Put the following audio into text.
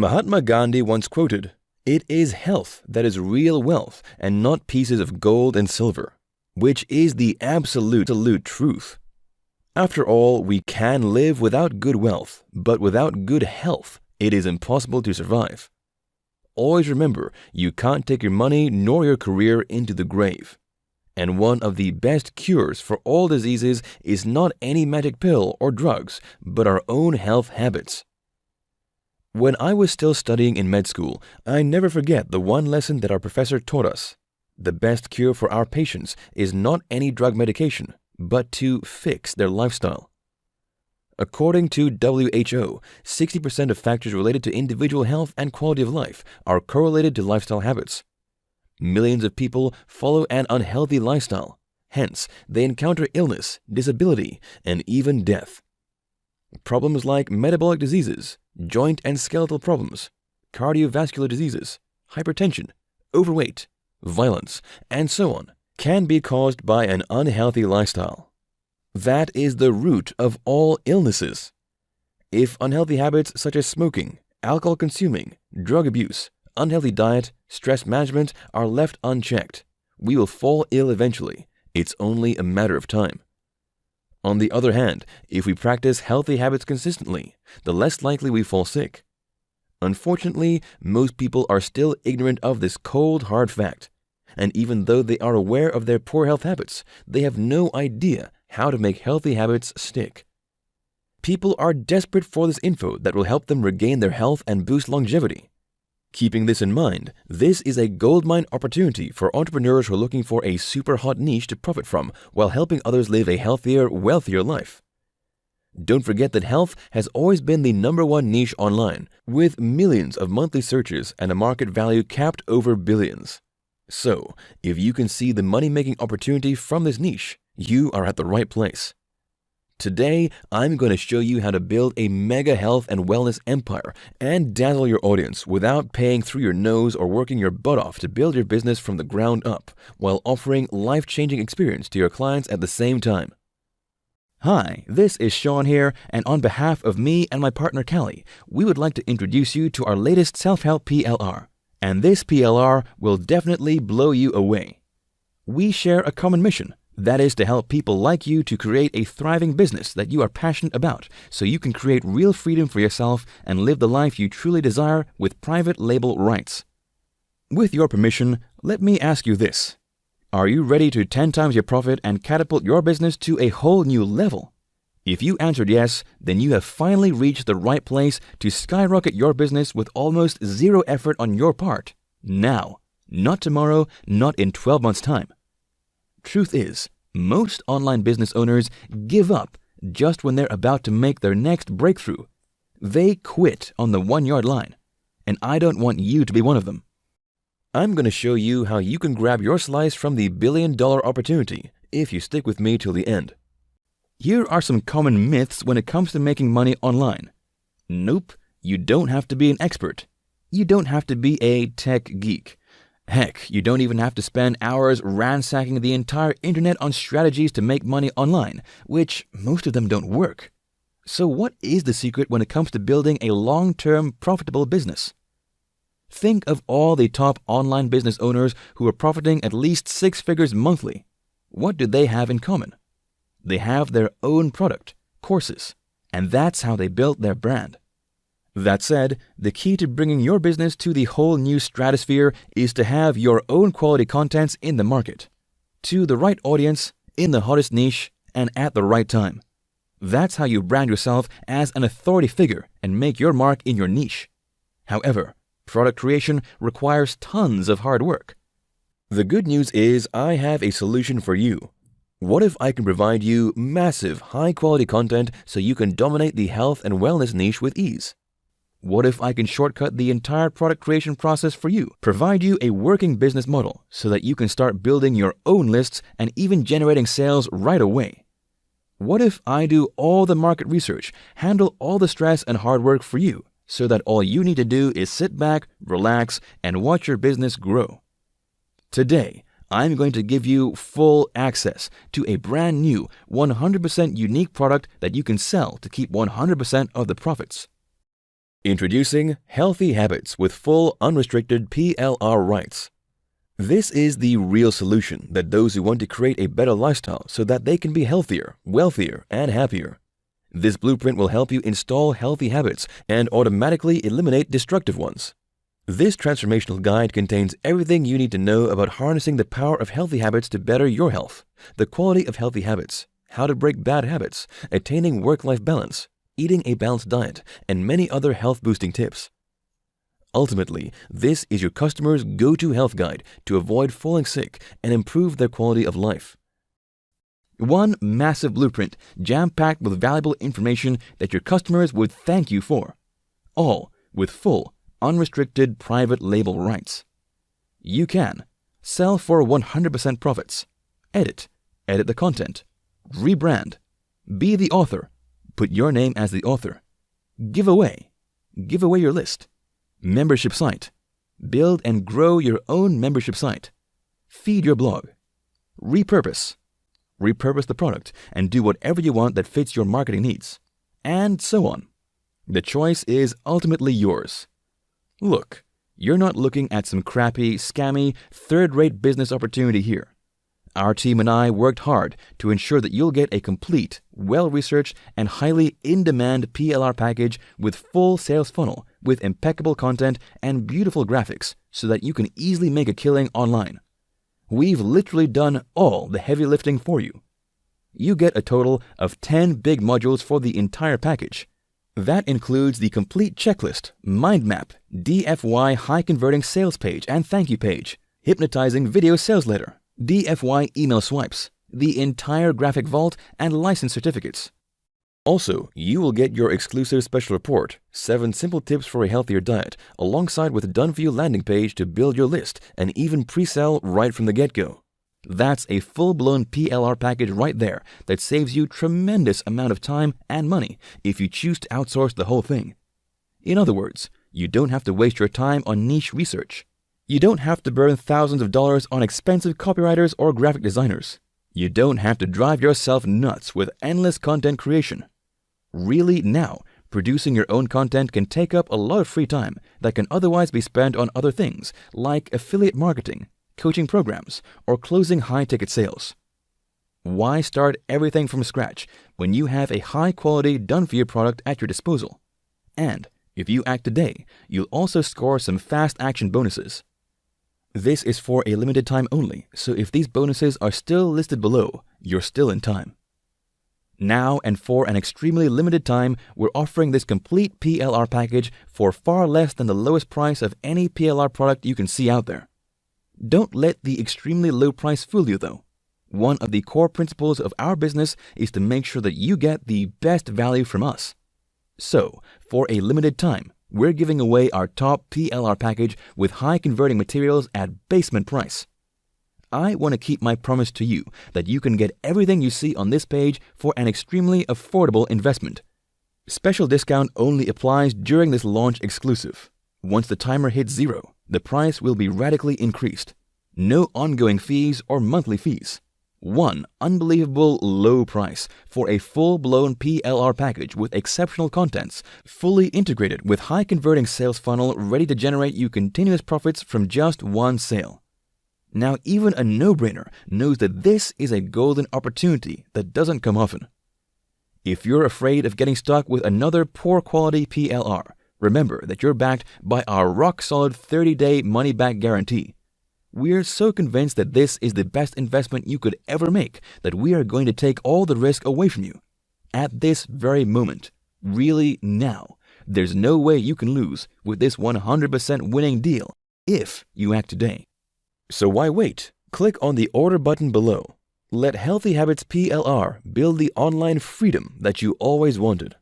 Mahatma Gandhi once quoted, "It is health that is real wealth and not pieces of gold and silver," which is the absolute truth. After all, we can live without good wealth, but without good health, it is impossible to survive. Always remember, you can't take your money nor your career into the grave. And one of the best cures for all diseases is not any magic pill or drugs, but our own health habits. When I was still studying in med school, I never forget the one lesson that our professor taught us. The best cure for our patients is not any drug medication, but to fix their lifestyle. According to WHO, 60% of factors related to individual health and quality of life are correlated to lifestyle habits. Millions of people follow an unhealthy lifestyle. Hence, they encounter illness, disability, and even death. Problems like metabolic diseases, joint and skeletal problems, cardiovascular diseases, hypertension, overweight, violence, and so on can be caused by an unhealthy lifestyle. That is the root of all illnesses. If unhealthy habits such as smoking, alcohol consuming, drug abuse, unhealthy diet, stress management are left unchecked, we will fall ill eventually. It's only a matter of time. On the other hand, if we practice healthy habits consistently, the less likely we fall sick. Unfortunately, most people are still ignorant of this cold, hard fact. And even though they are aware of their poor health habits, they have no idea how to make healthy habits stick. People are desperate for this info that will help them regain their health and boost longevity. Keeping this in mind, this is a goldmine opportunity for entrepreneurs who are looking for a super hot niche to profit from while helping others live a healthier, wealthier life. Don't forget that health has always been the #1 niche online, with millions of monthly searches and a market value capped over billions. So, if you can see the money-making opportunity from this niche, you are at the right place. Today, I'm going to show you how to build a mega health and wellness empire and dazzle your audience without paying through your nose or working your butt off to build your business from the ground up, while offering life-changing experience to your clients at the same time. Hi, this is Sean here, and on behalf of me and my partner Callie, we would like to introduce you to our latest self-help PLR. And this PLR will definitely blow you away. We share a common mission. That is to help people like you to create a thriving business that you are passionate about so you can create real freedom for yourself and live the life you truly desire with private label rights. With your permission, let me ask you this. Are you ready to 10 times your profit and catapult your business to a whole new level? If you answered yes, then you have finally reached the right place to skyrocket your business with almost zero effort on your part. Now, not tomorrow, not in 12 months' time. Truth is, most online business owners give up just when they're about to make their next breakthrough. They quit on the 1-yard line, and I don't want you to be one of them. I'm going to show you how you can grab your slice from the billion-dollar opportunity if you stick with me till the end. Here are some common myths when it comes to making money online. Nope, you don't have to be an expert. You don't have to be a tech geek. Heck, you don't even have to spend hours ransacking the entire internet on strategies to make money online, which most of them don't work. So what is the secret when it comes to building a long-term profitable business? Think of all the top online business owners who are profiting at least 6 figures monthly. What do they have in common? They have their own product, courses, and that's how they built their brand. That said, the key to bringing your business to the whole new stratosphere is to have your own quality contents in the market, to the right audience, in the hottest niche, and at the right time. That's how you brand yourself as an authority figure and make your mark in your niche. However, product creation requires tons of hard work. The good news is I have a solution for you. What if I can provide you massive, high-quality content so you can dominate the health and wellness niche with ease? What if I can shortcut the entire product creation process for you, provide you a working business model so that you can start building your own lists and even generating sales right away? What if I do all the market research, handle all the stress and hard work for you, so that all you need to do is sit back, relax, and watch your business grow? Today, I'm going to give you full access to a brand new 100% unique product that you can sell to keep 100% of the profits. Introducing Healthy Habits with full unrestricted PLR rights. This is the real solution that those who want to create a better lifestyle so that they can be healthier, wealthier, and happier. This blueprint will help you install healthy habits and automatically eliminate destructive ones. This transformational guide contains everything you need to know about harnessing the power of healthy habits to better your health, the quality of healthy habits, how to break bad habits, attaining work-life balance, eating a balanced diet, and many other health-boosting tips. Ultimately, this is your customer's go-to health guide to avoid falling sick and improve their quality of life. One massive blueprint jam-packed with valuable information that your customers would thank you for, all with full, unrestricted private label rights. You can sell for 100% profits, edit the content, rebrand, be the author, put your name as the author, give away your list, membership site, build and grow your own membership site, feed your blog, repurpose the product and do whatever you want that fits your marketing needs, and so on. The choice is ultimately yours. Look, you're not looking at some crappy, scammy, third-rate business opportunity here. Our team and I worked hard to ensure that you'll get a complete, well-researched, and highly in-demand PLR package with full sales funnel, with impeccable content and beautiful graphics so that you can easily make a killing online. We've literally done all the heavy lifting for you. You get a total of 10 big modules for the entire package. That includes the complete checklist, mind map, DFY high-converting sales page and thank you page, hypnotizing video sales letter, DFY email swipes, the entire graphic vault, and license certificates. Also, you will get your exclusive special report, 7 simple tips for a healthier diet, alongside with a done-for-you landing page to build your list and even pre-sell right from the get-go. That's a full-blown PLR package right there that saves you tremendous amount of time and money if you choose to outsource the whole thing. In other words, you don't have to waste your time on niche research. You don't have to burn thousands of dollars on expensive copywriters or graphic designers. You don't have to drive yourself nuts with endless content creation. Really now, producing your own content can take up a lot of free time that can otherwise be spent on other things like affiliate marketing, coaching programs, or closing high-ticket sales. Why start everything from scratch when you have a high-quality, done-for-you product at your disposal? And if you act today, you'll also score some fast action bonuses. This is for a limited time only, so if these bonuses are still listed below, you're still in time. Now and for an extremely limited time, we're offering this complete PLR package for far less than the lowest price of any PLR product you can see out there. Don't let the extremely low price fool you though. One of the core principles of our business is to make sure that you get the best value from us. So, for a limited time, we're giving away our top PLR package with high converting materials at basement price. I want to keep my promise to you that you can get everything you see on this page for an extremely affordable investment. Special discount only applies during this launch exclusive. Once the timer hits 0, the price will be radically increased. No ongoing fees or monthly fees. One unbelievable low price for a full-blown PLR package with exceptional contents, fully integrated with high-converting sales funnel ready to generate you continuous profits from just one sale. Now, even a no-brainer knows that this is a golden opportunity that doesn't come often. If you're afraid of getting stuck with another poor-quality PLR, remember that you're backed by our rock-solid 30-day money-back guarantee. We're so convinced that this is the best investment you could ever make that we are going to take all the risk away from you. At this very moment, really now, there's no way you can lose with this 100% winning deal if you act today. So why wait? Click on the order button below. Let Healthy Habits PLR build the online freedom that you always wanted.